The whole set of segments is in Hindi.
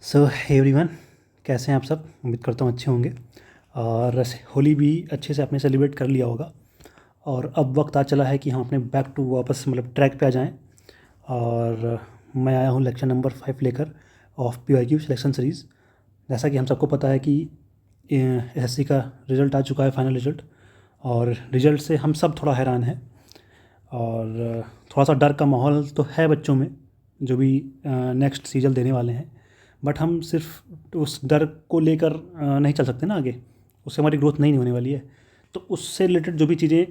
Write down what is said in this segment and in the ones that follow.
सो एवरीवन, कैसे हैं आप सब? उम्मीद करता हूँ अच्छे होंगे। और होली भी अच्छे से आपने सेलिब्रेट कर लिया होगा। और अब वक्त आ चला है कि हम अपने बैक टू वापस मतलब ट्रैक पे आ जाएं। और मैं आया हूँ लेक्चर नंबर 5 लेकर ऑफ PYQ सिलेक्शन सीरीज़। जैसा कि हम सबको पता है कि SSC का रिज़ल्ट आ चुका है, फाइनल रिज़ल्ट। और रिज़ल्ट से हम सब थोड़ा हैरान हैं। और थोड़ा सा डर का माहौल तो है बच्चों में, जो भी नेक्स्ट सीजन देने वाले हैं। बट हम सिर्फ उस डर को लेकर नहीं चल सकते ना आगे। उससे हमारी ग्रोथ नहीं होने वाली है। तो उससे रिलेटेड जो भी चीज़ें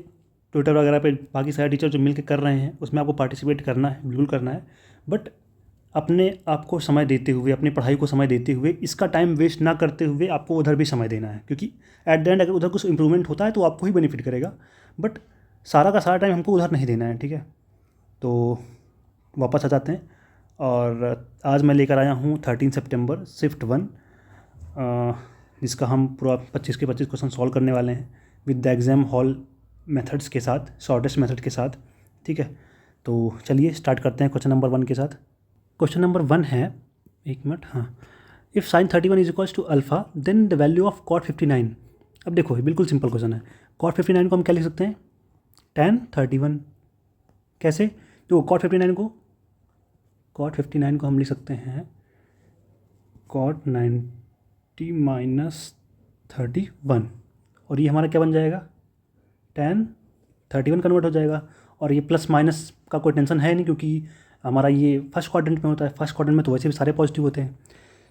ट्विटर वगैरह पे बाकी सारे टीचर जो मिल के कर रहे हैं, उसमें आपको पार्टिसिपेट करना है, बिल्कुल करना है। बट अपने आप को समय देते हुए, अपनी पढ़ाई को समय देते हुए, इसका टाइम वेस्ट ना करते हुए आपको उधर भी समय देना है। क्योंकि एट द एंड अगर उधर कुछ इंप्रूवमेंट होता है तो आपको ही बेनिफिट करेगा। बट सारा का सारा टाइम हमको उधर नहीं देना है, ठीक है? तो वापस आ जाते हैं। और आज मैं लेकर आया हूँ 13 सितंबर शिफ्ट 1, जिसका हम पूरा 25 के 25 क्वेश्चन सॉल्व करने वाले हैं with the exam hall methods के साथ, शॉर्टेस्ट मेथड के साथ। ठीक है, तो चलिए स्टार्ट करते हैं क्वेश्चन नंबर 1 के साथ। क्वेश्चन नंबर 1 है, एक मिनट, हाँ। If sine 31 is equals to alpha then the value of cot 59। अब देखो, ये बिल्कुल सिंपल क्वेश्चन है। कॉट 59 को हम क्या लिख सकते हैं? tan 31। कैसे? तो कॉट 59 को हम लिख सकते हैं कॉट 90 माइनस 31। और ये हमारा क्या बन जाएगा? tan 31 कन्वर्ट हो जाएगा। और ये प्लस माइनस का कोई टेंशन है नहीं, क्योंकि हमारा ये फर्स्ट क्वाड्रेंट में होता है। फर्स्ट क्वाड्रेंट में तो वैसे भी सारे पॉजिटिव होते हैं।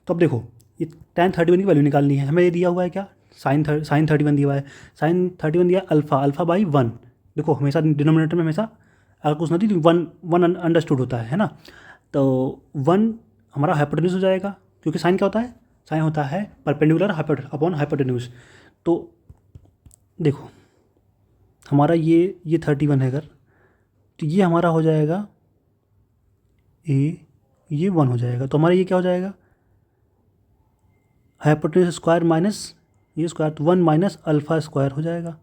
तो अब देखो, ये tan 31 की वैल्यू निकालनी है हमें। ये दिया हुआ है क्या? साइन 31 दिया हुआ है। साइन 31 दिया अल्फ़ा बाई 1। देखो, हमेशा डिनोमिनेटर में हमेशा अगर कुछ नहीं तो वन वन अंडरस्टूड होता है ना। तो 1 हमारा हाइपोटेन्यूज हो जाएगा, क्योंकि साइन क्या होता है? साइन होता है परपेंडिकुलर अपॉन हाइपोटेन्यूज। तो देखो, हमारा ये 31 है अगर, तो ये हमारा हो जाएगा ये 1 हो जाएगा। तो हमारा ये क्या हो जाएगा? हाइपोटेन्यूज स्क्वायर माइनस ये स्क्वायर, तो 1 माइनस अल्फ़ा स्क्वायर हो जाएगा।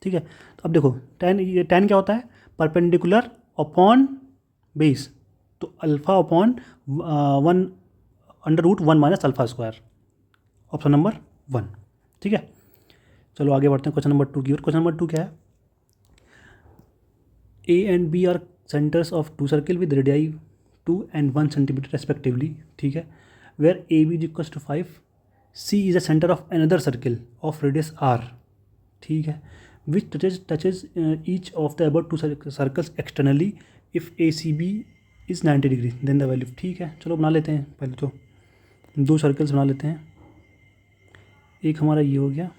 ठीक है, तो अब देखो, ये tan क्या होता है? Perpendicular upon base. तो alpha upon 1 under root 1 minus alpha square, option number 1। ठीक है, चलो आगे बढ़ते हैं क्वेश्चन नंबर 2 की ओर। क्वेश्चन नंबर 2 क्या है? A and B are centres of two circle with radii 2 and 1 centimetre respectively. ठीक है, where AB is equals to 5, C is a centre of another circle of radius R। ठीक है, which touches each of the above two circles externally if ACB is 90 degree then the value. ठीक है, चलो बना लेते हैं। पहले तो दो सर्कल्स बना लेते हैं। एक हमारा ये हो गया,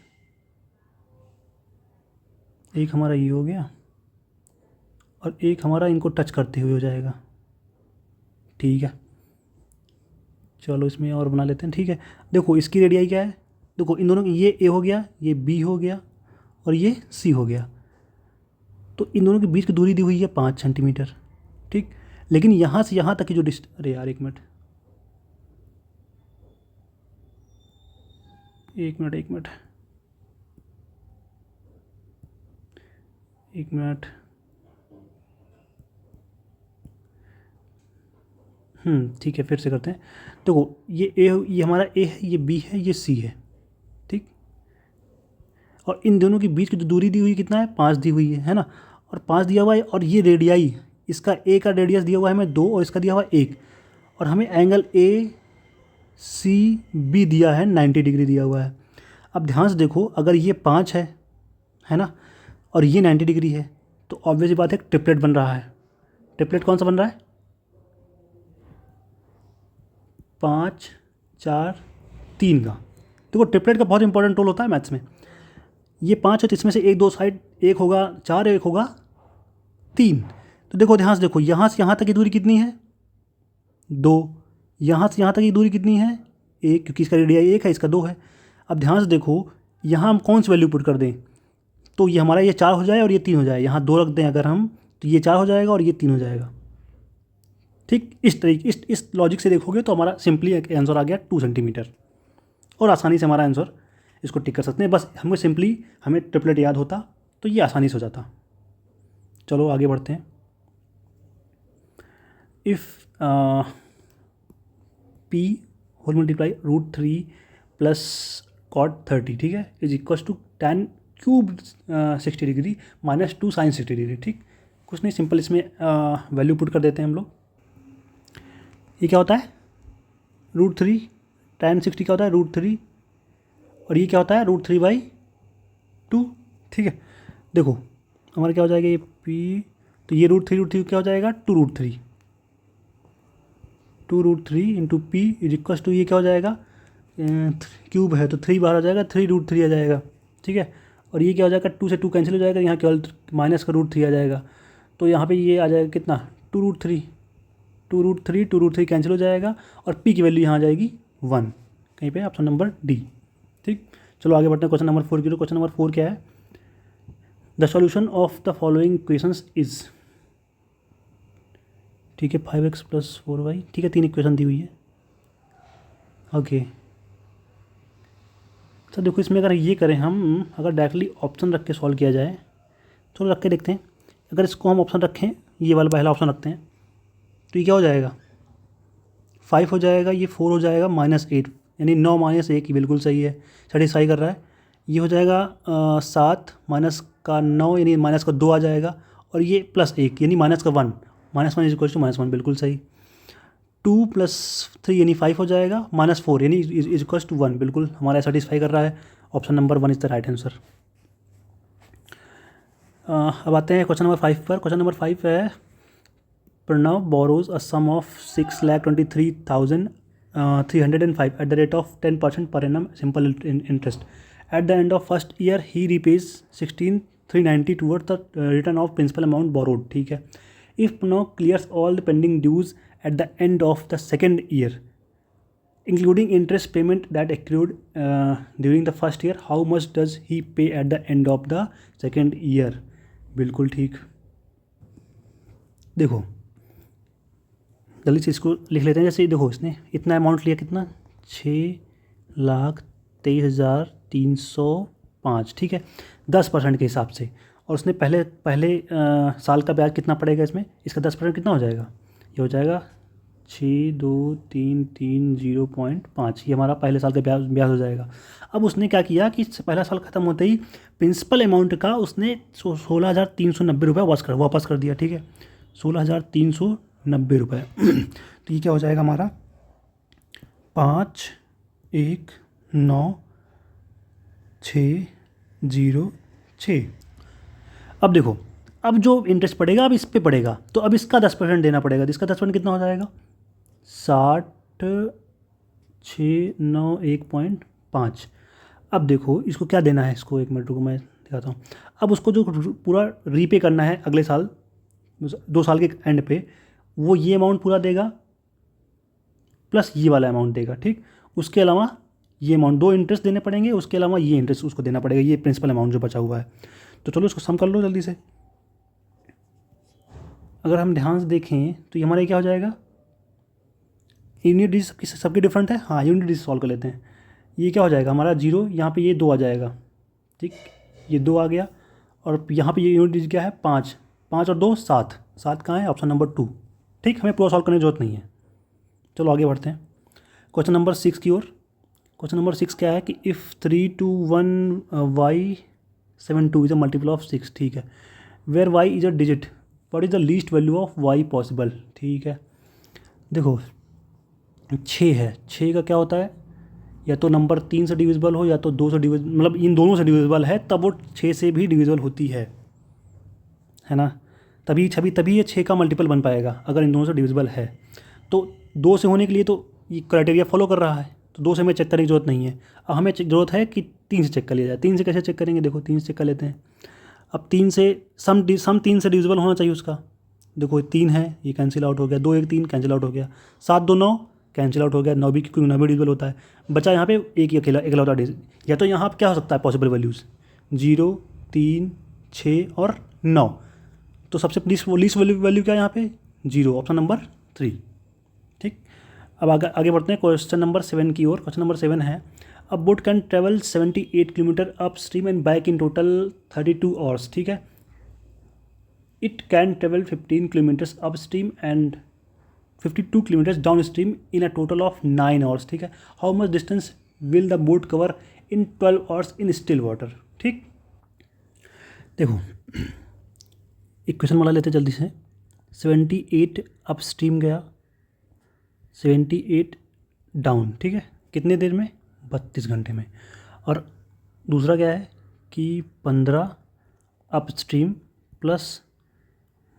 एक हमारा ये हो गया, और एक हमारा इनको टच करते हुए हो जाएगा। ठीक है, चलो इसमें और बना लेते हैं। ठीक है, देखो इसकी रेडियाई क्या है? देखो इन दोनों की, ये A हो गया, ये B हो गया, और ये C हो गया। तो इन दोनों के बीच की दूरी दी हुई है 5 सेंटीमीटर। ठीक, लेकिन यहाँ से यहाँ तक की जो अरे यार, एक मिनट एक मिनट एक मिनट एक मिनट ठीक है, फिर से करते हैं। देखो, ये हमारा A है, ये B है, ये C है। ठीक, और इन दोनों के बीच की जो दूरी दी हुई कितना है? 5 दी हुई है ना। और 5 दिया हुआ है, और ये रेडियाई, इसका A का रेडियस दिया हुआ है हमें 2, और इसका दिया हुआ है 1। और हमें एंगल ACB दिया है 90 डिग्री दिया हुआ है। अब ध्यान से देखो, अगर ये 5 है ना, और ये 90 डिग्री है, तो ऑब्वियस बात है ट्रिपलेट बन रहा है। ट्रिपलेट कौन सा बन रहा है? 5 4 3 का। देखो, ट्रिपलेट का बहुत इंपॉर्टेंट रोल होता है मैथ्स में। ये 5 है तो इसमें से एक दो साइड, एक होगा 4, एक होगा 3। तो देखो, ध्यान से देखो, यहाँ से यहाँ तक की दूरी कितनी है? 2। यहाँ से यहाँ तक की दूरी कितनी है? 1, क्योंकि इसका रेडियाई 1 है, इसका 2 है। अब ध्यान से देखो, यहाँ हम कौन सी वैल्यू पुट कर दें? तो ये हमारा ये 4 हो जाए और ये 3 हो जाए। यहाँ 2 रख दें अगर हम, तो ये 4 हो जाएगा और ये 3 हो जाएगा। ठीक, इस तरीके इस लॉजिक से देखोगे तो हमारा सिंपली आंसर आ गया 2 सेंटीमीटर। और आसानी से हमारा आंसर इसको टिक कर सकते हैं। बस हमें ट्रिपलेट याद होता तो ये आसानी से हो जाता। चलो आगे बढ़ते हैं। If P whole multiply √3 plus cot 30, ठीक है, is equal to tan cube 60 degree minus 2 sin 60 degree, ठीक। कुछ नहीं, सिंपल इसमें वैल्यू पुट कर देते हैं हम लोग। ये क्या होता है √3, tan 60 क्या होता है √3, और ये क्या होता है √3/2, ठीक है। देखो हमारा क्या हो जाएगा ये p, तो ये √3 क्या हो जाएगा 2√3 into P is equal to, ये क्या हो जाएगा क्यूब है तो 3 बाहर आ जाएगा, 3√3 आ जाएगा, ठीक है। और ये क्या हो जाएगा 2 से 2 कैंसिल हो जाएगा, यहाँ केवल माइनस का √3 आ जाएगा, तो यहाँ पे ये आ जाएगा कितना 2√3 कैंसिल हो जाएगा, और p की वैल्यू यहाँ आ जाएगी 1, कहीं पे ऑप्शन नंबर डी, ठीक। चलो आगे बढ़ते हैं क्वेश्चन नंबर 4 की। क्वेश्चन नंबर 4 क्या है, the solution of the following equations is, ठीक है, 5x + 4y, ठीक है, 3 इक्वेशन दी हुई है, ओके। तो देखो इसमें अगर ये करें हम, अगर डायरेक्टली ऑप्शन रख के सॉल्व किया जाए, तो रख के देखते हैं। अगर इसको हम ऑप्शन रखें, ये वाला पहला ऑप्शन रखते हैं, तो ये क्या हो जाएगा 5 हो जाएगा, ये 4 हो जाएगा, -8 यानी 9 - 1, बिल्कुल सही है, सेटिस्फाई कर रहा है। ये हो जाएगा 7 माइनस का 9 यानी माइनस का 2 आ जाएगा, और ये +1 यानी माइनस का 1, -1 इज इक्वल टू -1, बिल्कुल सही। 2 + 3 यानी 5 हो जाएगा, -4 यानी इज इक्वल टू 1, बिल्कुल हमारा सेटिस्फाई कर रहा है, option number 1 is the right answer. अब आते हैं क्वेश्चन नंबर 5 पर। क्वेश्चन नंबर 5 है, Pranav borrows a sum of 6,23,305 at the rate of 10% per annum simple interest. At the end of first year he repays 16,390 towards the return of principal amount borrowed, ठीक है। If Pranav clears all the pending dues at the end of the second year, including interest payment that accrued during the first year, how much does he pay at the end of the second year? बिल्कुल ठीक। देखो जल्दी से इसको लिख लेते हैं। जैसे देखो इसने इतना अमाउंट लिया, कितना 6,23,305, ठीक है, 10% के हिसाब से, और उसने पहले साल का ब्याज कितना पड़ेगा इसमें, इसका 10% कितना हो जाएगा, ये हो जाएगा 6,2,3,3,0.5, ये हमारा पहले साल का ब्याज हो जाएगा। अब उसने क्या किया कि पहला साल ख़त्म होते ही प्रिंसिपल अमाउंट का उसने 16,390 रुपये वापस कर दिया, ठीक है, 16,390 रुपये। तो ये क्या हो जाएगा हमारा 5,1,9,6,0,6। अब देखो, अब जो इंटरेस्ट पड़ेगा अब इस पे पड़ेगा, तो अब इसका 10% देना पड़ेगा, तो इसका 10% कितना हो जाएगा 60,691.5। अब देखो इसको क्या देना है, इसको 1 मिनट रुको मैं दिखाता हूँ। अब उसको जो पूरा रीपे करना है अगले साल 2 साल के एंड पे, वो ये अमाउंट पूरा देगा प्लस ये वाला अमाउंट देगा, ठीक। उसके अलावा ये अमाउंट 2 इंटरेस्ट देने पड़ेंगे, उसके अलावा ये इंटरेस्ट उसको देना पड़ेगा, ये प्रिंसिपल अमाउंट जो बचा हुआ है। तो चलो इसको सम कर लो जल्दी से। अगर हम ध्यान से देखें तो ये हमारा क्या हो जाएगा, यूनिट डिजिट सबके डिफरेंट है, हाँ यूनिट डिजिट सॉल्व कर लेते हैं। ये क्या हो जाएगा हमारा 0, यहाँ पे ये 2 आ जाएगा, ठीक, ये 2 आ गया, और यहाँ पे ये यूनिट डिजिट क्या है 5 और 2 7 कहाँ है, ऑप्शन नंबर 2, ठीक। हमें पूरा सॉल्व करने की जरूरत नहीं है। चलो आगे बढ़ते हैं क्वेश्चन नंबर 6 की ओर। क्वेश्चन नंबर 6 क्या है कि if 321y72 is a multiple of 6, ठीक है, where y is a digit, what is the least value of y possible, ठीक है। देखो 6 है, 6 का क्या होता है, या तो नंबर 3 से डिविजिबल हो या तो 2 से डिविजिबल, मतलब इन दोनों से डिविजिबल है तब वो 6 से भी डिविजिबल होती है ना, तभी ये 6 का मल्टीपल बन पाएगा अगर इन दोनों से डिविजिबल है। तो 2 से होने के लिए तो ये क्राइटेरिया फॉलो कर रहा है, तो 2 से हमें चेक करने की जरूरत नहीं है। अब हमें ज़रूरत है कि 3 से चेक कर लिया जाए। 3 से कैसे चेक करेंगे, देखो 3 से चेक कर लेते हैं। अब 3 से सम 3 से डिविजिबल होना चाहिए उसका। देखो 3 है, ये कैंसिल आउट हो गया, 2 1 3 कैंसिल आउट हो गया, 7 2 9 कैंसिल आउट हो गया, 9 भी क्योंकि 9 भी डिविजिबल होता है। बचा यहाँ पे एक ही अकेला या तो यहाँ क्या हो सकता है पॉसिबल वैल्यूज़ 0 3 6 और 9। तो सबसे लीस्ट वैल्यू क्या है यहाँ पे 0, ऑप्शन नंबर 3, ठीक। अब आगे बढ़ते हैं क्वेश्चन नंबर 7 की ओर। क्वेश्चन नंबर 7 है, अ boat can travel 78 kilometre up stream and back in total 32 hours, ठीक है। It can travel 15 kilometres up stream and 52 kilometres down stream in a total of 9 hours, ठीक है। How much distance will the boat cover in 12 hours in still water, ठीक। देखो इक्वेशन वाला लेते जल्दी से। 78 अप स्ट्रीम गया, 78 डाउन, ठीक है, कितने देर में, 32 घंटे में। और दूसरा क्या है कि 15 upstream plus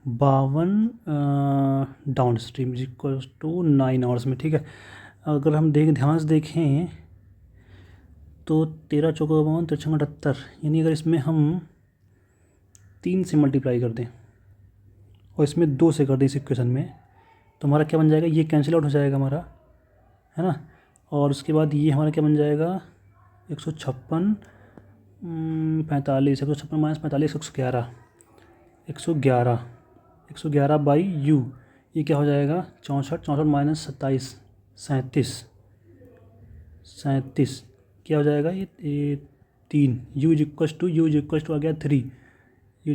52 downstream equal to 9 hours में, ठीक है। अगर हम ध्यान से देखें तो 13 चौका 52 13 78, यानी अगर इसमें हम 3 से मल्टीप्लाई कर दें और इसमें 2 से कर दें इस इक्वेशन में, तो हमारा क्या बन जाएगा, ये कैंसिल आउट हो जाएगा हमारा, है ना। और उसके बाद ये हमारा क्या बन जाएगा, 156 45 156 माइनस 45 111 बाई यू, ये क्या हो जाएगा 64 माइनस 27 37 क्या हो जाएगा ये 3, यू इज इक्वल टू आ गया 3, यू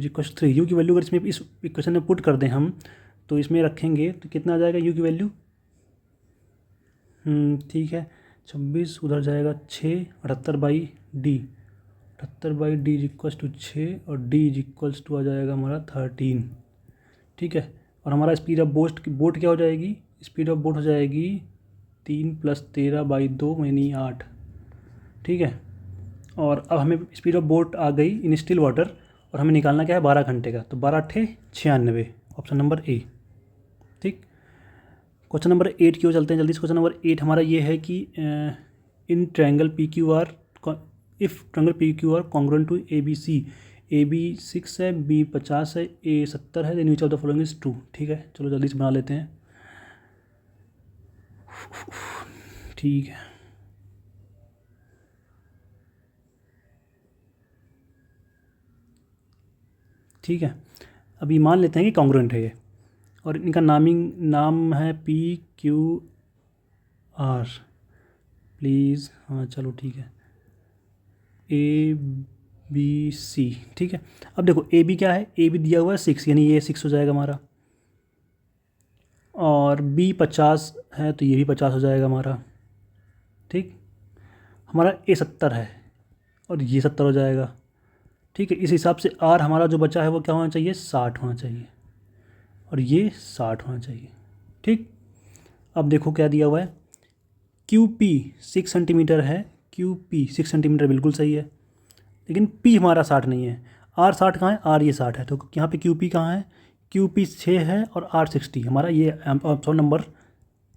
की वैल्यू अगर इसमें इस इक्वेशन में पुट कर दें हम, तो इसमें रखेंगे तो कितना आ जाएगा यू की वैल्यू, ठीक है 26, उधर जाएगा 6, 78 by D is equals to 6 और डी इज इक्वल्स टू आ जाएगा हमारा 13, ठीक है। और हमारा स्पीड ऑफ बोट क्या हो जाएगी, स्पीड ऑफ बोट हो जाएगी 3 + 13 बाई 2 यानी 8, ठीक है। और अब हमें स्पीड ऑफ बोट आ गई इन स्टिल वाटर और हमें निकालना क्या है 12 घंटे का, तो 12 × 96, ऑप्शन नंबर ए, ठीक। क्वेश्चन नंबर 8 की ओर चलते हैं जल्दी से। क्वेश्चन नंबर 8 हमारा ये है कि in triangle P Q R, if triangle P Q R congruent to A B C, A B 6 है, बी 50 है, ए 70 है, then which of the following is true, ठीक है। चलो जल्दी से बना लेते हैं, ठीक है। ठीक है, अभी मान लेते हैं कि कॉन्ग्रुएंट है ये, और इनका नाम है पी क्यू आर, प्लीज़, हाँ चलो ठीक है, ए बी सी, ठीक है। अब देखो ए बी क्या है, ए बी दिया हुआ है 6, यानी ये 6 हो जाएगा हमारा, और बी 50 है तो ये भी 50 हो जाएगा हमारा, ठीक। हमारा ए 70 है और ये 70 हो जाएगा, ठीक है। इस हिसाब से आर हमारा जो बचा है वो क्या होना चाहिए, 60 होना चाहिए, और ये 60 होना चाहिए, ठीक। अब देखो क्या दिया हुआ है, क्यू पी 6 सेंटीमीटर है, क्यू पी 6 सेंटीमीटर बिल्कुल सही है, लेकिन पी हमारा 60 नहीं है। आर 60 कहाँ है, आर ये 60 है, तो यहाँ पे क्यू पी कहाँ है, क्यू पी 6 है और आर 60, हमारा ये ऑप्शन नंबर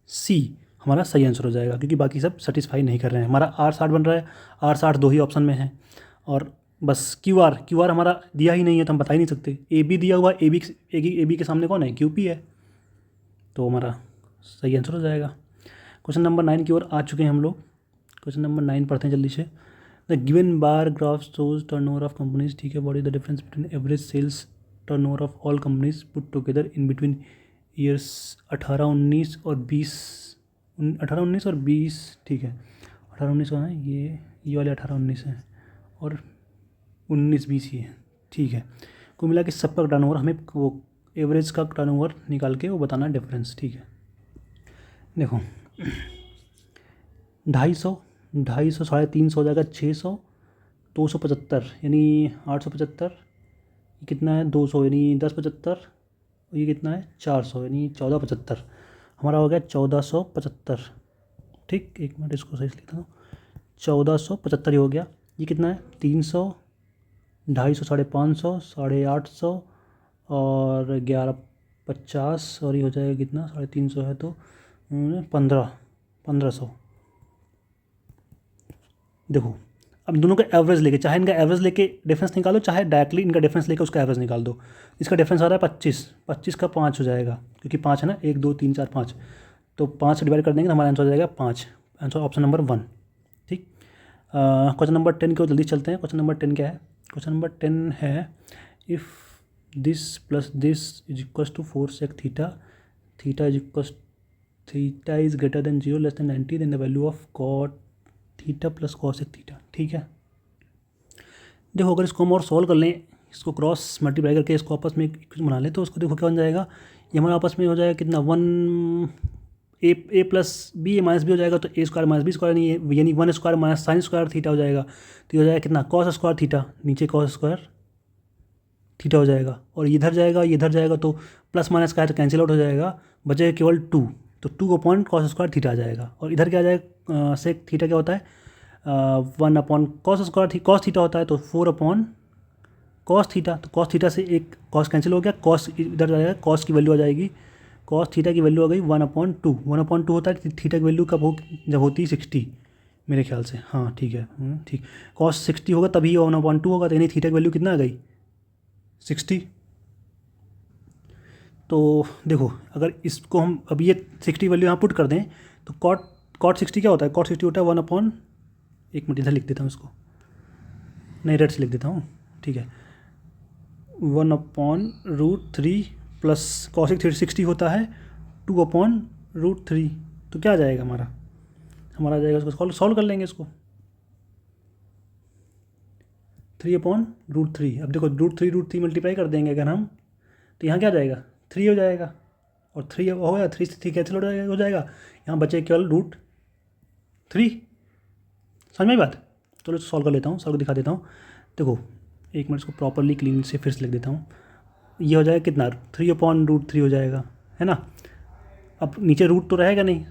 सी हमारा सही आंसर हो जाएगा, क्योंकि बाकी सब सेटिस्फाई नहीं कर रहे हैं। हमारा आर 60 बन रहा है, आर 60 2 ही ऑप्शन में है, और बस क्यू आर हमारा दिया ही नहीं है तो हम बता ही नहीं सकते। ए बी दिया हुआ, ए बी के सामने कौन है, क्यू पी है, तो हमारा सही आंसर हो जाएगा। क्वेश्चन नंबर 9 की ओर आ चुके हैं हम लोग। क्वेश्चन नंबर 9 पढ़ते हैं जल्दी से। The given bar graph shows turnover of companies, ठीक है। What is the difference between average sales turnover of all companies put together in between years 18-19 और 20, ठीक है। 18-19 कौन है, ये वाले 18-19 हैं, और 19-20 ही है, ठीक है। कुल मिला के सबका टर्नओवर, हमें वो एवरेज का टर्नओवर निकाल के वो बताना डिफरेंस, ठीक है। देखो 250, 350 हो जाएगा, 600, 275 यानी 875, ये कितना है 200 यानी 1075, ये कितना है 400 यानी 1475, हमारा हो गया 1475, ठीक। एक मिनट इसको सही से लिखता हूँ, 1475 ही हो गया। ये कितना है 300, 250, 550, 850 और 1150, और ये हो जाएगा कितना 350 है तो 1500। देखो अब दोनों का एवरेज लेके, चाहे इनका एवरेज लेके डिफरेंस निकालो, चाहे डायरेक्टली इनका डिफरेंस लेके उसका एवरेज निकाल दो। इसका डिफरेंस आ रहा है 25 का 5 हो जाएगा, क्योंकि 5 है ना, 1 2 3 4 5, तो 5 से डिवाइड कर देंगे तो हमारा आंसर हो जाएगा 5, आंसर ऑप्शन नंबर 1, ठीक। क्वेश्चन नंबर 10 की ओर जल्दी चलते हैं। क्वेश्चन नंबर 10 क्या है, क्वेश्चन नंबर 10 है if this plus this is equals to 4 sec theta is equals theta is greater than 0 less than 90, then the value of cot theta plus cosec theta, ठीक है। देखो अगर इसको हम और सॉल्व कर लें, इसको क्रॉस मल्टीप्लाई करके इसको आपस में एक इक्वेशन बना लें, तो उसको देखो क्या बन जाएगा, ये हमारा आपस में हो जाएगा कितना, वन ए प्लस बी ए माइनस बी हो जाएगा, तो ए स्क्वायर माइनस बी स्क्वायर नहीं है, यानी one square minus sine square theta हो जाएगा। तो ये हो जाएगा कितना, कॉस स्क्वायर थीटा, नीचे कॉस स्क्वायर थीटा हो जाएगा। और इधर जाएगा, ये इधर जाएगा, तो प्लस माइनस का है तो कैंसिल आउट हो जाएगा, बचेगा केवल टू, तो two upon cos square theta आ जाएगा। और इधर क्या आ जाएगा, सेक थीटा क्या होता है, one upon cos square cos theta होता है, तो फोर अपॉन कॉस थीटा। तो कॉस थीटा से एक कॉस कैंसिल हो गया, कॉस इधर जाएगा, कॉस की वैल्यू आ जाएगी, कॉस थीटा की वैल्यू आ गई one upon two. One upon two होता है थीटा की वैल्यू कब हो, जब होती है 60 मेरे ख्याल से, हाँ ठीक है, ठीक। कॉस 60 होगा तभी वन अपॉन टू होगा, तो यानी थीटा की वैल्यू कितना आ गई, 60। तो देखो अगर इसको हम अब ये 60 वैल्यू यहाँ पुट कर दें, तो कॉट 60 क्या होता है, कॉट 60 होता है वन अपॉन, एक मिनट इधर लिख देता हूँ इसको, नहीं रेड से लिख देता हूँ, ठीक है, one upon root three plus cosec 360 होता है टू अपॉन रूट थ्री। तो क्या आ जाएगा हमारा आ जाएगा, इसको सॉल्व कर लेंगे इसको, 3 अपॉन रूट थ्री। अब देखो रूट थ्री मल्टीप्लाई कर देंगे अगर हम, तो यहाँ क्या आ जाएगा, 3 हो जाएगा, और 3 हो गया, 3 से 3 कैंसिल हो जाएगा, यहाँ बचे केवल रूट थ्री। समझ में आई बात। चलो सॉल्व कर लेता हूँ, सॉल्व दिखा देता हूँ। देखो एक मिनट इसको प्रॉपरली क्लीन से फिर से लिख देता हूँ। ये हो जाएगा कितना, 3 अपॉन रूट थ्री हो जाएगा, है ना। अब नीचे रूट तो रहेगा नहीं,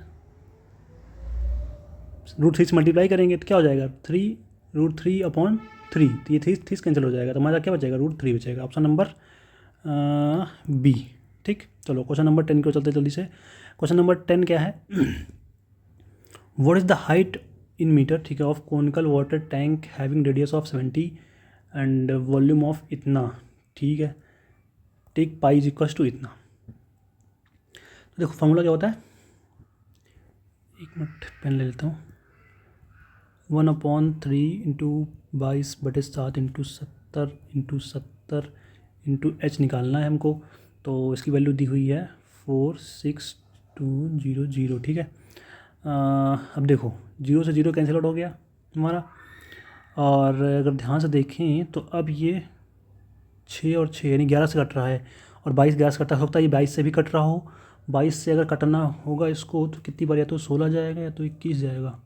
रूट थ्री से मल्टीप्लाई करेंगे तो क्या हो जाएगा, रूट थ्री अपॉन थ्री, तो ये थ्री कैंसिल हो जाएगा, तो हमारा क्या बचेगा, रूट थ्री बचेगा। ऑप्शन नंबर बी, ठीक। चलो क्वेश्चन नंबर 10 को चलते जल्दी से। क्वेश्चन नंबर 10 क्या है, what is the height in metre, ठीक है, of conical water tank having radius of 70 and volume of इतना, ठीक है, take pi is equal to इतना। तो देखो फॉर्मूला क्या होता है, एक मिनट पेन ले लेता हूँ, 1/3 इंटू 22/7 इंटू 70 इंटू एच निकालना है हमको। तो इसकी वैल्यू दी हुई है 46200, ठीक है। अब देखो 0 से 0 कैंसिल आउट हो गया हमारा, और अगर ध्यान से देखें तो अब ये 6 और 6 यानी 11 से कट रहा है, और 22 11 से कट सकता है, ये 22 से भी कट रहा हो। 22 से अगर कटना होगा इसको तो कितनी बार, या तो 16 जाएगा या तो 21 जाएगा।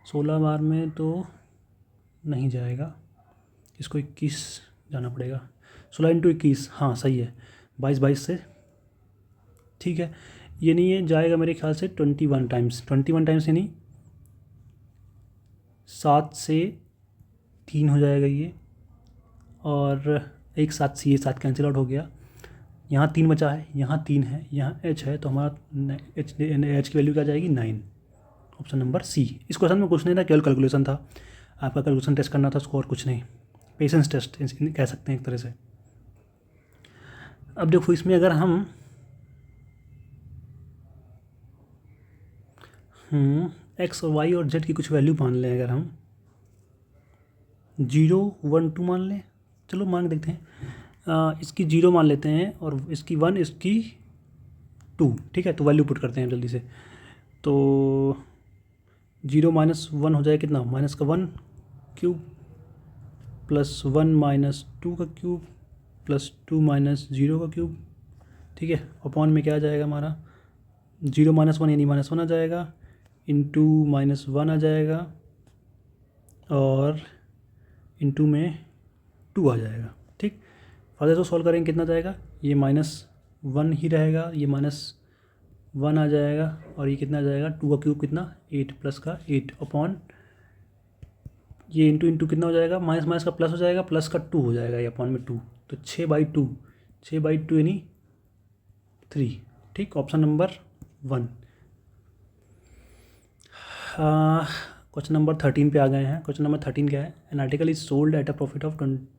16 बार में तो नहीं जाएगा, इसको 21 जाना पड़ेगा, 16 इंटू 21, हाँ सही है, 22 से, ठीक है। ये नहीं है, जाएगा मेरे ख्याल से 21 टाइम्स, 21 टाइम्स यानी 7 से 3 हो जाएगा ये, और एक 7 से ये 7 कैंसिल आउट हो गया, यहाँ 3 बचा है, यहाँ 3 है, यहाँ एच है, तो हमारा एच की वैल्यू क्या जाएगी, 9। Option number C. इस क्वेश्चन में कुछ नहीं था, केवल कैलकुलेशन था, आपका कैलकुलेशन टेस्ट करना था, स्कोर कुछ नहीं, पेशेंस टेस्ट कह सकते हैं एक तरह से। अब देखो इसमें अगर हम एक्स और वाई और जेड की कुछ वैल्यू मान लें, अगर हम 0 1 2 मान लें, चलो मान देखते हैं, इसकी 0 मान लेते हैं, और इसकी 1 इसकी 2, ठीक है। तो वैल्यू पुट करते हैं जल्दी से, तो 0 माइनस 1 हो जाए कितना, माइनस का 1 क्यूब प्लस 1 माइनस 2 का क्यूब प्लस 2 माइनस 0 का क्यूब, ठीक है। अपॉन में क्या आ जाएगा हमारा, 0 माइनस 1 यानी माइनस 1 आ जाएगा, इंटू माइनस 1 आ जाएगा, और इंटू में 2 आ जाएगा, ठीक। फर्दर तो सॉल्व करेंगे कितना जाएगा, ये -1 ही रहेगा, ये -1 आ जाएगा, और ये कितना आ जाएगा, 2 का क्यूब कितना, 8 प्लस का 8 अपॉन ये इंटू कितना हो जाएगा, माइनस माइनस का प्लस हो जाएगा, प्लस का 2 हो जाएगा, ये अपॉन में 2, तो 6/2 यानी 3, ठीक। Option number 1। क्वेश्चन नंबर 13 पे आ गए हैं। क्वेश्चन नंबर 13 क्या है, an article is sold at a profit of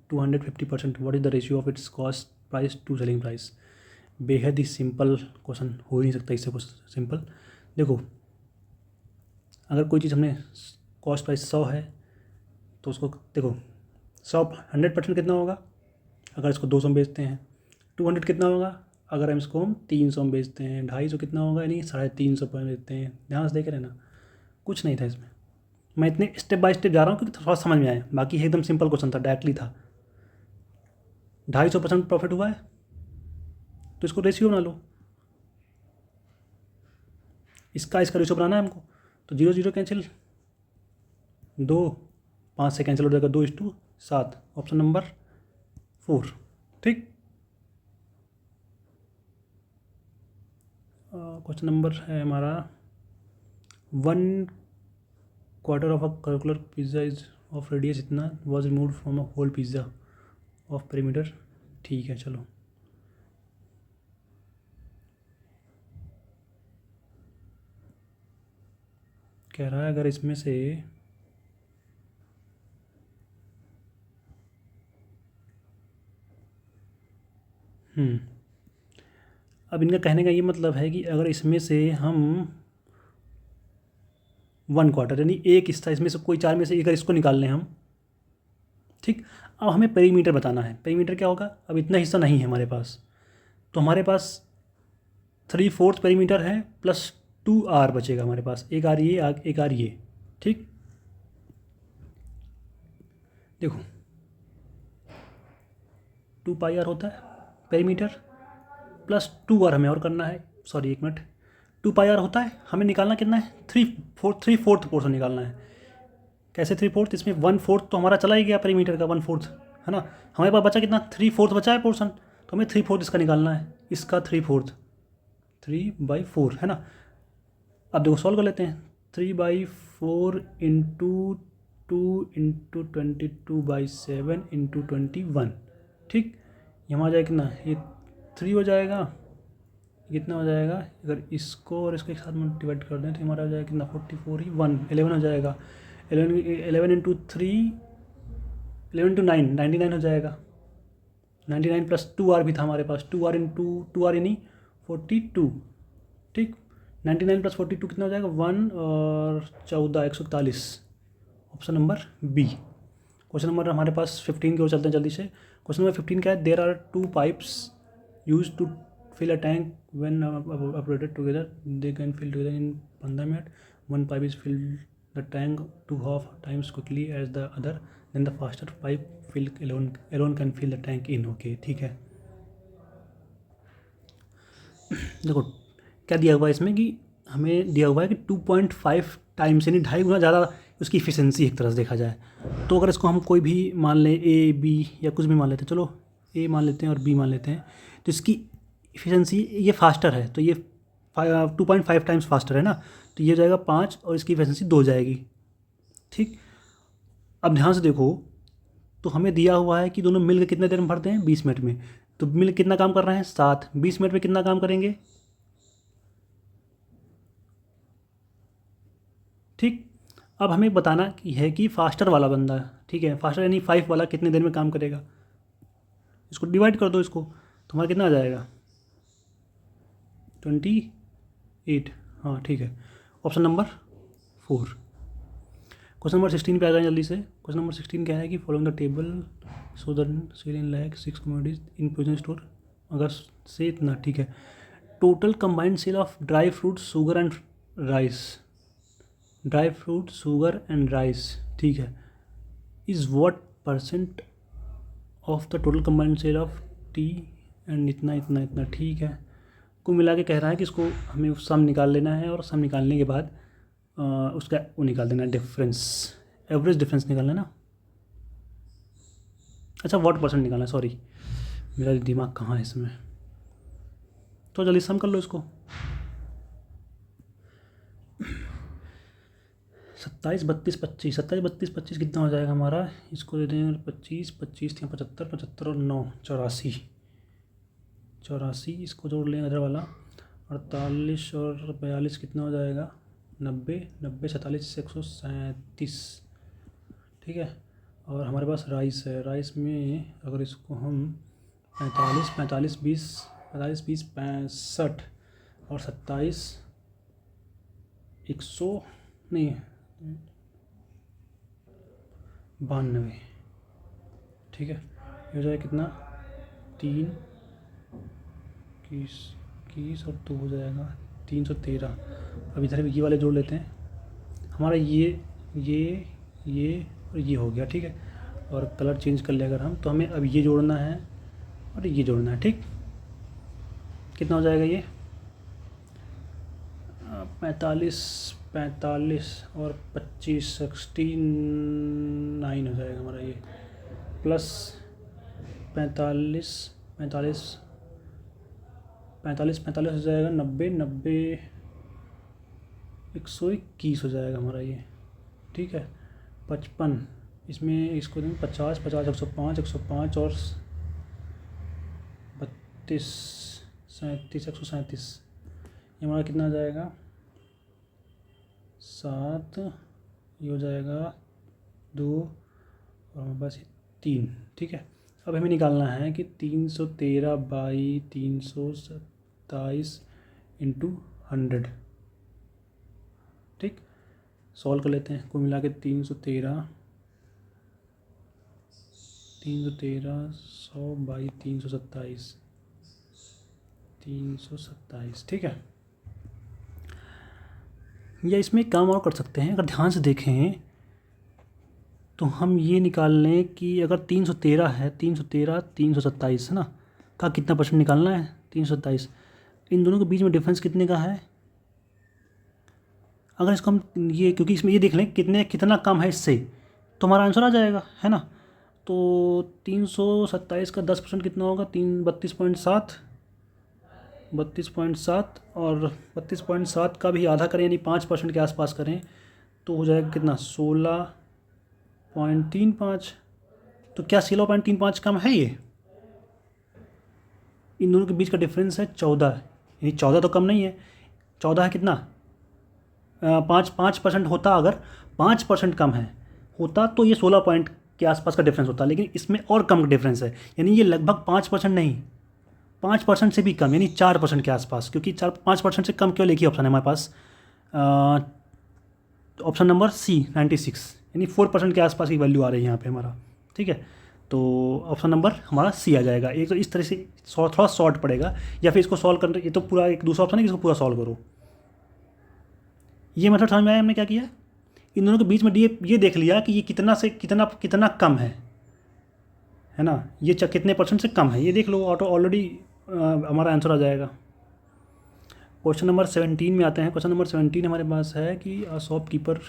250%, what is the ratio of its cost price to selling price. बेहद ही सिंपल क्वेश्चन, हो ही नहीं सकता इससे सिंपल। देखो अगर कोई चीज़ हमने कॉस्ट प्राइस 100 है, तो उसको देखो 100% कितना होगा, अगर इसको 200 में बेचते हैं, 200 कितना होगा अगर हम इसको 300 में बेचते हैं, 250 कितना होगा यानी 350 पर बेचते हैं। ध्यान से देख रहे हैं ना, कुछ नहीं था इसमें, मैं इतने स्टेप बाय स्टेप जा रहा हूँ क्योंकि थोड़ा समझ में आए, बाकी एकदम सिंपल क्वेश्चन था, डायरेक्टली था। 250% प्रॉफिट हुआ है तो इसको रेशियो बना लो, इसका रेशो बनाना है हमको, तो 0 0 कैंसिल, 2 5 से कैंसिल हो जाएगा, 2:7, ऑप्शन नंबर 4। ठीक, क्वेश्चन नंबर है हमारा 1/4 of a circular pizza is of radius इतना was removed from a whole pizza of perimeter. ठीक है, चलो कह रहा है अगर इसमें से अब इनका कहने का ये मतलब है कि अगर इसमें से हम 1/4 यानी एक हिस्सा इसमें से कोई 4 में से अगर इसको निकाल लें हम, ठीक। अब हमें पेरीमीटर बताना है। पेरीमीटर क्या होगा, अब इतना हिस्सा नहीं है हमारे पास, तो हमारे पास 3/4 पेरीमीटर है प्लस 2r बचेगा हमारे पास, एक आर ये एक आर ये। ठीक, देखो 2πr होता है पेरीमीटर प्लस 2r हमें और करना है, सॉरी एक मिनट, 2πr होता है, हमें निकालना कितना है 3/4 पोर्शन निकालना है। कैसे 3/4, इसमें 1/4 तो हमारा चला ही गया पेरीमीटर का, 1/4 है ना, हमारे पास बचा कितना 3/4 बचा है पोर्शन, तो हमें 3/4 इसका निकालना है, इसका 3/4 3/4 है ना। अब देखो सॉल्व कर लेते हैं, 3/4 इंटू 2 इंटू 22/7 इंटू 21। ठीक, ये हमारा जाएगा कितना, ये 3 हो जाएगा, कितना हो जाएगा, अगर इसको और इसको एक साथ में डिवाइड कर दें तो हमारा हो जाएगा कितना 44 ही 11 हो जाएगा, 11 इंटू 3 11 इंटू 9 99 हो जाएगा, 99 प्लस 2r भी था हमारे पास, 2r इंटू 2r यानी 42। ठीक, 99 प्लस 42 कितना हो जाएगा 1 और 14 141, option number B. Question number हमारे पास 15 की ओर चलते हैं जल्दी से। क्वेश्चन नंबर 15 क्या है, there are 2 pipes used to fill a tank when operated together they can fill together in 15 minutes. One pipe is filled the tank 2.5 times quickly as the other, then the faster pipe fill alone can fill the tank in. Okay, ठीक है। देखो क्या दिया हुआ है इसमें कि हमें दिया हुआ है कि 2.5 टाइम्स यानी 2.5 गुना ज़्यादा उसकी इफिशिएंसी एक तरह से देखा जाए। तो अगर इसको हम कोई भी मान लें ए बी या कुछ भी मान लेते हैं, चलो ए मान लेते हैं और बी मान लेते हैं, तो इसकी इफिशिएंसी ये फास्टर है, तो ये 2.5 टाइम्स फास्टर है ना, तो ये हो जाएगा 5 और इसकी इफिशिएंसी 2 जाएगी। ठीक, अब ध्यान से देखो, तो हमें दिया हुआ है कि दोनों मिलकर कितने देर में भरते हैं 20 मिनट में, तो मिल कितना काम कर रहे हैं 7, 20 मिनट में कितना काम करेंगे। ठीक, अब हमें बताना है कि फास्टर वाला बंदा, ठीक है, फास्टर यानी 5 वाला कितने देर में काम करेगा। इसको डिवाइड कर दो, इसको तो हमारा कितना आ जाएगा 28। हाँ ठीक है, ऑप्शन नंबर 4। क्वेश्चन नंबर 16 पे आ जाए जल्दी से। क्वेश्चन नंबर 16 क्या है कि following the table so the sale in like 6 commodities in provision store, अगर से इतना, ठीक है, total combined sale of dry fruit sugar and rice, dry fruit sugar and rice, ठीक है, is what percent of the total combined sale of tea and इतना इतना इतना। ठीक है, को मिला के कह रहा है कि इसको हमें सम निकाल लेना है और सम निकालने के बाद उसका वो निकाल देना, डिफरेंस, एवरेज डिफरेंस निकालना है ना, अच्छा व्हाट परसेंट निकालना है, सॉरी मेरा दिमाग कहाँ है इसमें, तो जल्दी सम कर लो इसको। 27 32 25, 27 32 25 कितना हो जाएगा हमारा, इसको दे दें 25 25 75 75 और 9 84 84, इसको जोड़ लें इधर वाला, 48 और 42 कितना हो जाएगा 90 90 47 137। ठीक है, और हमारे पास राइस है, राइस में अगर इसको हम 45 45 20 45 20 65 और 27 100 नहीं 92, ठीक है, ये हो जाएगा कितना 3 21 और 2 हो जाएगा 313। अब इधर ये वाले जोड़ लेते हैं, हमारा ये और ये हो गया। ठीक है, और कलर चेंज कर ले अगर हम, तो हमें अब ये जोड़ना है और ये जोड़ना है। ठीक, कितना हो जाएगा ये 45 45 और 25 69 हो जाएगा हमारा ये, प्लस 45 45 45 45 हो जाएगा, 90 90 121 हो जाएगा हमारा ये, ठीक है। 55 इसमें इसको देंगे 50 50 105 105 और 32 37 137, ये हमारा कितना आ जाएगा 7, ये हो जाएगा 2 और हमारे पास 3, ठीक है। अब हमें निकालना है कि 313 बाई 327 इंटू 100, ठीक। सॉल्व कर लेते हैं, कुल मिला के 313 100 बाई 327, ठीक है। या इसमें एक काम और कर सकते हैं, अगर ध्यान से देखें तो हम ये निकाल लें कि अगर 313 है, 327 है ना, का कितना परसेंट निकालना है 327, इन दोनों के बीच में डिफरेंस कितने का है। अगर इसको हम ये, क्योंकि इसमें ये देख लें कितना कम है इससे, तो हमारा आंसर आ जाएगा, है ना। तो 327 का 10% कितना होगा, 32.7 और 32.7 का भी आधा करें यानी 5% के आसपास करें तो हो जाएगा कितना 16.35। तो क्या 16.35 कम है ये, इन दोनों के बीच का डिफरेंस है 14, यानी 14 तो कम नहीं है, 14 है कितना 5% होता, अगर 5% कम है होता तो ये 16 पॉइंट के आसपास का डिफरेंस होता, लेकिन इसमें और कम डिफरेंस है, यानी ये लगभग 5% नहीं 5% से भी कम, यानी 4% के आसपास, क्योंकि 5% से कम केवल एक ही ऑप्शन है हमारे पास, ऑप्शन नंबर सी 96, यानी 4% के आसपास की वैल्यू आ रही है यहाँ पे हमारा, ठीक है। तो ऑप्शन नंबर हमारा सी आ जाएगा। एक तो इस तरह से थोड़ा शॉर्ट पड़ेगा, या फिर इसको सॉल्व करने, ये तो पूरा एक दूसरा ऑप्शन है कि इसको पूरा सॉल्व करो। ये मेथड समझ में आया हमने क्या किया, इन दोनों के बीच में ये देख लिया कि ये कितना से कितना कम है ना, ये कितने परसेंट से कम है, ये देख लो, ऑलरेडी हमारा आंसर आ जाएगा। क्वेश्चन नंबर 17 में आते हैं। क्वेश्चन नंबर 17 हमारे पास है कि shopkeeper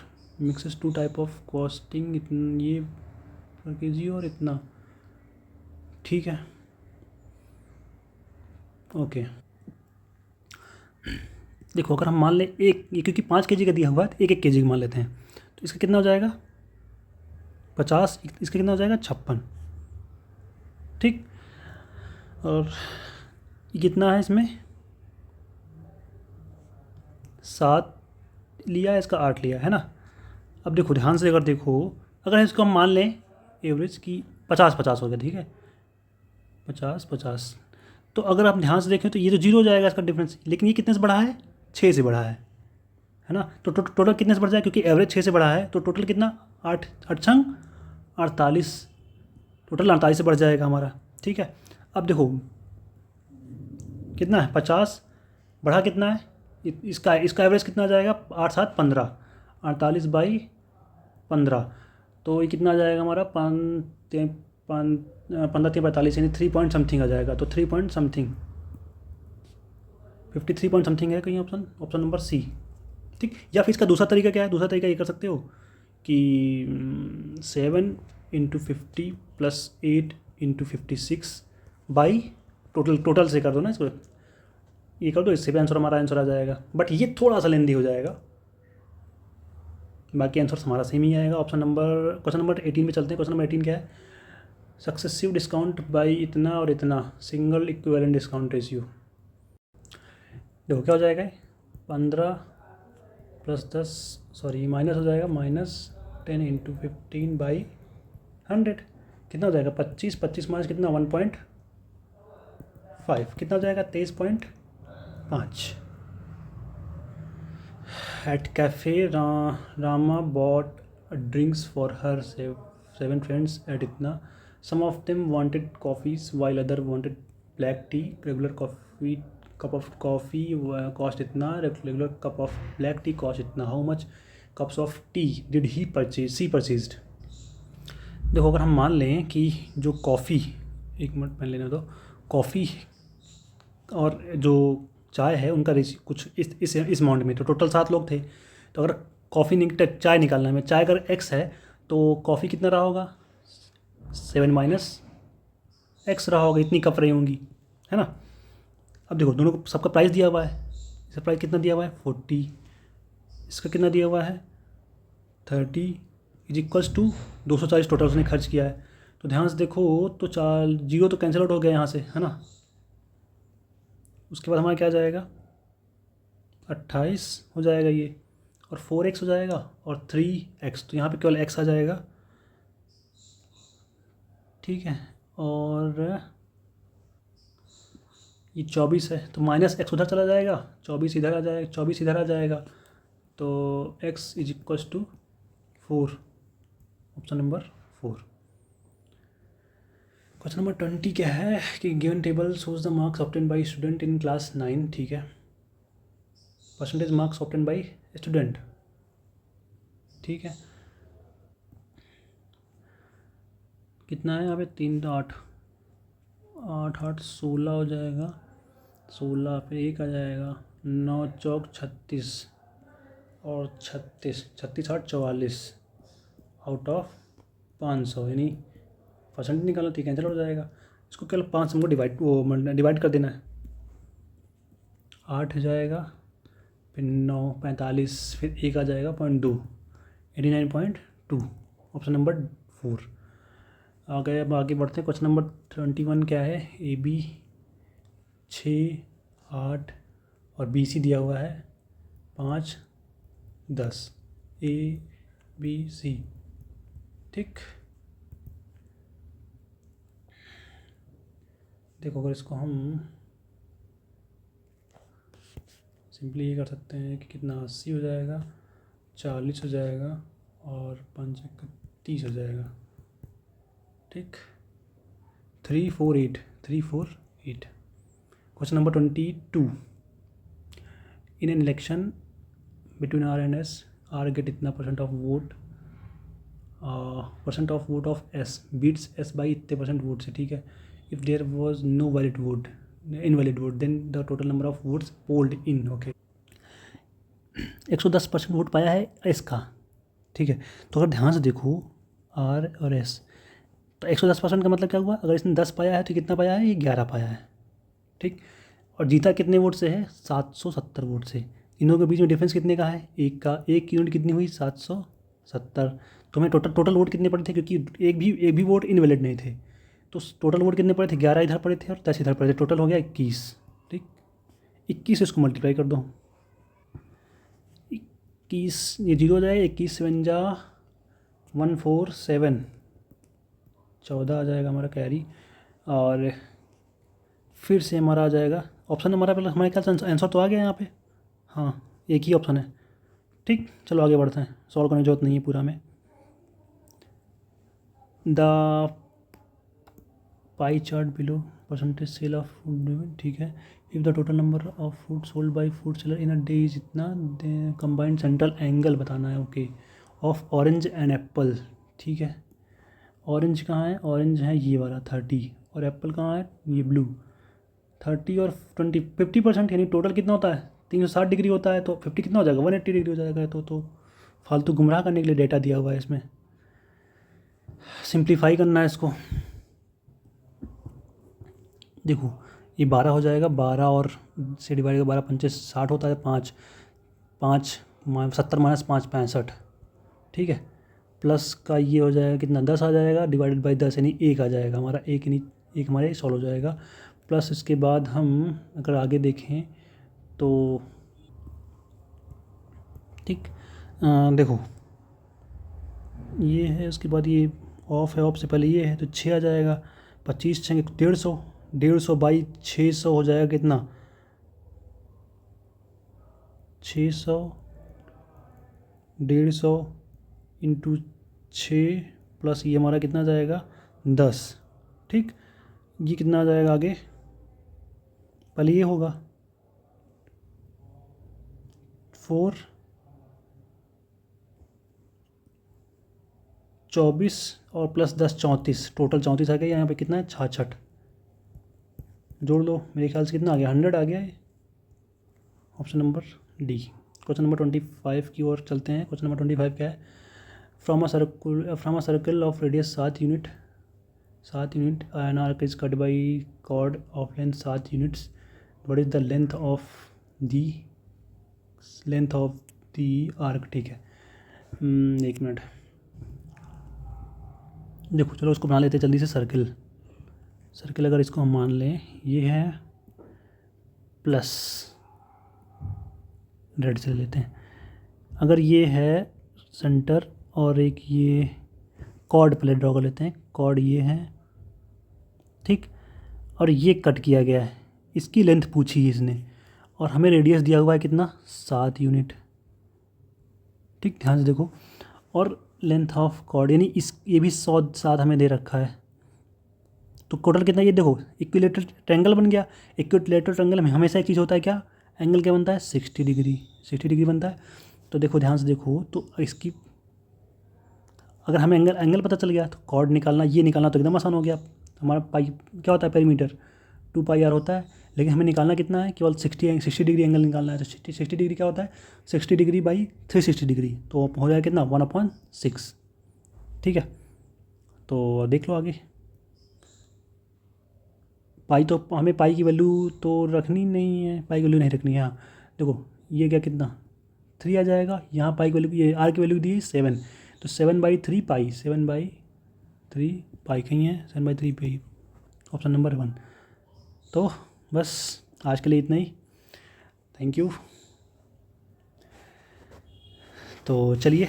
mixes 2 type of costing, ये पर केजी और इतना, ठीक है, ओके। देखो अगर हम मान लें क्योंकि 5 केजी का दिया हुआ है तो 1 केजी मान लेते हैं, तो इसका कितना हो जाएगा 50, इसका कितना हो जाएगा 56, ठीक। और ये कितना है, इसमें 7 लिया, इसका 8 लिया, है ना। अब देखो ध्यान से अगर देखो, अगर इसको हम मान लें एवरेज की 50-50 हो गया, ठीक है, 50-50, तो अगर आप ध्यान से देखें तो ये तो 0 हो जाएगा इसका डिफरेंस, लेकिन ये कितने से बढ़ा है 6 से बढ़ा है ना। तो टोटल कितने से बढ़ जाए, क्योंकि एवरेज 6 से बढ़ा है तो टोटल कितना 8 8 48, टोटल 48 से बढ़ जाएगा हमारा, ठीक है। अब देखो कितना है 50 बढ़ा कितना है, इसका एवरेज कितना आ जाएगा 8 7 15, 48 बाई 15, तो ये कितना आ जाएगा हमारा 15-45 यानी 3 पॉइंट समथिंग आ जाएगा। तो 3 पॉइंट समथिंग 53 पॉइंट समथिंग है कहीं ऑप्शन नंबर सी, ठीक। या फिर इसका दूसरा तरीका क्या है, दूसरा तरीका ये कर सकते हो कि 7 × 50 + 8 × 56 बाई टोटल से कर दो ना, इसको ये कर दो, इससे भी हमारा आंसर आ जाएगा, बट ये थोड़ा सा लेंदी हो जाएगा, बाकी आंसर हमारा सेम ही आएगा। क्वेश्चन नंबर 18 पे चलते हैं। क्वेश्चन नंबर 18 क्या है, सक्सेसिव डिस्काउंट बाई इतना और इतना, सिंगल इक्विवेलेंट डिस्काउंट रेशियो। देखो क्या हो जाएगा 15 + 10 सॉरी माइनस हो जाएगा -10 × 15 बाई 100, कितना हो जाएगा 25 माइनस कितना 1.5, कितना हो जाएगा 23.5। At cafe, Rama bought drinks for her 7 friends at itna. Some of them wanted coffees while other wanted black tea. Regular cup of coffee cost itna. Regular cup of black tea cost itna. How much cups of tea did he purchase? She purchased. देखो अगर हम मान लें कि जो कॉफ़ी, एक मिनट पहले लेने दो, कॉफ़ी और जो चाय है उनका रेशियो कुछ इस अमाउंट में, तो टोटल 7 लोग थे। तो अगर चाय निकालना है हमें, चाय अगर x है तो कॉफ़ी कितना रहा होगा, 7 माइनस x रहा होगा, इतनी कप रही होंगी, है ना। अब देखो दोनों को सबका प्राइस दिया हुआ है, इसका प्राइस कितना दिया हुआ है 40, इसका कितना दिया हुआ है 30 इज इक्वल्स टू 240 टोटल उसने खर्च किया है। तो ध्यान से देखो तो 4 जीरो तो कैंसिल आउट हो गया यहाँ से, है ना। उसके बाद हमारा क्या जाएगा 28 हो जाएगा ये, और 4x हो जाएगा और 3x, तो यहाँ पे केवल x आ जाएगा, ठीक है। और ये 24 है तो माइनस x उधर चला जाएगा, 24 इधर आ जाएगा, 24 इधर आ जाएगा, तो x is equals to 4, option number 4। Question number 20 क्या है कि given table shows the marks obtain by student in class 9, ठीक है। Percentage marks obtain by student, ठीक है। कितना है यहाँ पे 3 8 8 8 16 हो जाएगा, 16 पे 1 आ जाएगा, 9 चौक 36 और 36 36 8 44 आउट ऑफ 500, यानी परसेंट निकालना तो कैंसिल हो जाएगा। इसको केवल 5 हमको डिवाइड कर देना है, 8 हो जाएगा, फिर 9 45, फिर 1 आ जाएगा 0.2, 89.2, ऑप्शन नंबर 4 आ गए। अब आगे बढ़ते हैं। क्वेश्चन नंबर 21 क्या है, ए बी 6 8 और बी सी दिया हुआ है 5 10, ए बी सी, ठीक। देखो अगर इसको हम सिंपली ये कर सकते हैं कि कितना 80 हो जाएगा, 40 हो जाएगा और 5 30 हो जाएगा, ठीक। 348। Question number 22, in an election between R and S, R get इतना percent of vote of S beats S by इतने परसेंट वोट से, ठीक है। If there was no invalid vote then the total number of votes polled in, okay. 110% vote पाया है एस का, ठीक है। तो अगर ध्यान से देखो आर और एस, तो 110% का मतलब क्या हुआ, अगर इसने 10 पाया है तो कितना पाया है, ये 11 पाया है, ठीक। और जीता कितने वोट से है, 770 वोट से। इनों के बीच में डिफरेंस कितने का है, एक यूनिट कितनी हुई 770। तो हमें टोटल वोट कितने पड़े थे, क्योंकि एक भी वोट इनवैलिड नहीं थे, तो टोटल वोट कितने पड़े थे, 11 इधर पड़े थे और 10 इधर पड़े थे, टोटल हो गया 21, ठीक। 21 इसको मल्टीप्लाई कर दो, 21 ये 0 हो जाएगा, 21 7 जा 147, 14 आ जाएगा हमारा कैरी। और फिर से हमारा आ जाएगा ऑप्शन, हमारा पहले हमारे ख्याल से आंसर तो आ गया यहाँ पे, हाँ एक ही ऑप्शन है, ठीक। चलो आगे बढ़ते हैं, सॉल्व करने की जरूरत नहीं है पूरा में। The pie chart below percentage sale of food, ठीक है। If the total number of food sold by food seller in a day is इतना, कंबाइंड सेंट्रल एंगल बताना है, okay, of orange and apple, ठीक है। ऑरेंज कहाँ है, ऑरेंज है ये वाला 30, और एप्पल कहाँ है, ये ब्लू। 30 और 20 50%, यानी टोटल कितना होता है 360 डिग्री होता है, तो 50 कितना हो जाएगा 180 डिग्री हो जाएगा। तो फालतू गुमराह करने के लिए डेटा दिया हुआ है इसमें, सिंप्लीफाई करना है इसको। देखो ये 12 हो जाएगा, 12 और से डिवाइड 12 पंचे 60 होता है, 5 5 70 माइनस 5 65, ठीक है। प्लस का ये हो जाएगा कितना 10 आ जाएगा, डिवाइडेड बाई 10 यानी 1 आ जाएगा हमारा, एक यानी एक हमारे सॉल्व हो जाएगा। प्लस इसके बाद हम अगर आगे देखें तो ठीक, देखो ये है, उसके बाद ये ऑफ है, ऑफ से पहले ये है, तो 6 आ जाएगा, 25 छः 150, 150 बाई 600 हो जाएगा कितना 600, 150 इंटू 6 प्लस ये हमारा कितना जाएगा 10, ठीक। ये कितना आ जाएगा आगे, पहले ये होगा 4 24 और प्लस 10 34, टोटल 34 आ गया। यहाँ पे कितना है 66, जोड़ लो, मेरे ख्याल से कितना आ गया 100 आ गया है, option number D. Question number 25 की ओर चलते हैं। क्वेश्चन नंबर 25 क्या है? From a circle of radius 7 unit an arc is cut by chord of length 7 units. What is the length of the arc? ठीक है, एक मिनट, देखो चलो उसको बना लेते हैं जल्दी से। सर्किल अगर इसको हम मान लें, ये है प्लस, रेड से ले लेते हैं। अगर ये है सेंटर और एक ये कॉर्ड पहले ड्रॉ कर लेते हैं, कॉर्ड ये है, ठीक, और ये कट किया गया है, इसकी लेंथ पूछी है इसने, और हमें रेडियस दिया हुआ है कितना? 7 यूनिट, ठीक, ध्यान से देखो। और लेंथ ऑफ कॉर्ड यानी ये भी 107 हमें दे रखा है, तो टोटल कितना? ये देखो इक्विलेटरल ट्रायंगल बन गया। इक्विलेटरल ट्रायंगल में हमेशा एक चीज़ होता है, क्या एंगल क्या बनता है? 60 डिग्री बनता है। तो देखो ध्यान से देखो, तो इसकी अगर हमें एंगल पता चल गया तो कॉर्ड निकालना, ये निकालना तो एकदम आसान हो गया। हमारा पाई क्या होता है? पेरीमीटर 2πr होता है, लेकिन हमें निकालना कितना है? केवल 60 डिग्री एंगल निकालना है। तो 60 डिग्री क्या होता है? 60 डिग्री बाई 360 डिग्री, तो हो जाएगा कितना? 1/6, ठीक है। तो देख लो आगे, पाई तो हमें पाई की वैल्यू तो रखनी नहीं है, पाई की वैल्यू नहीं रखनी है। हाँ देखो, ये क्या कितना? 3 आ जाएगा। यहाँ पाई की वैल्यू, ये आर की वैल्यू दी है 7, तो 7/3 पाई, 7/3 पाई कहीं है, 7/3 पाई, ऑप्शन नंबर 1। तो बस आज के लिए इतना ही, थैंक यू। तो चलिए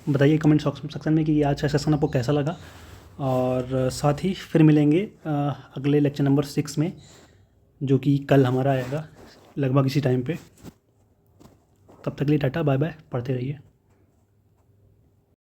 बताइए कमेंट सेक्शन में कि आज का सेशन आपको कैसा लगा, और साथ ही फिर मिलेंगे अगले लेक्चर नंबर 6 में, जो कि कल हमारा आएगा लगभग इसी टाइम पे। तब तक के लिए टाटा बाय बाय, पढ़ते रहिए।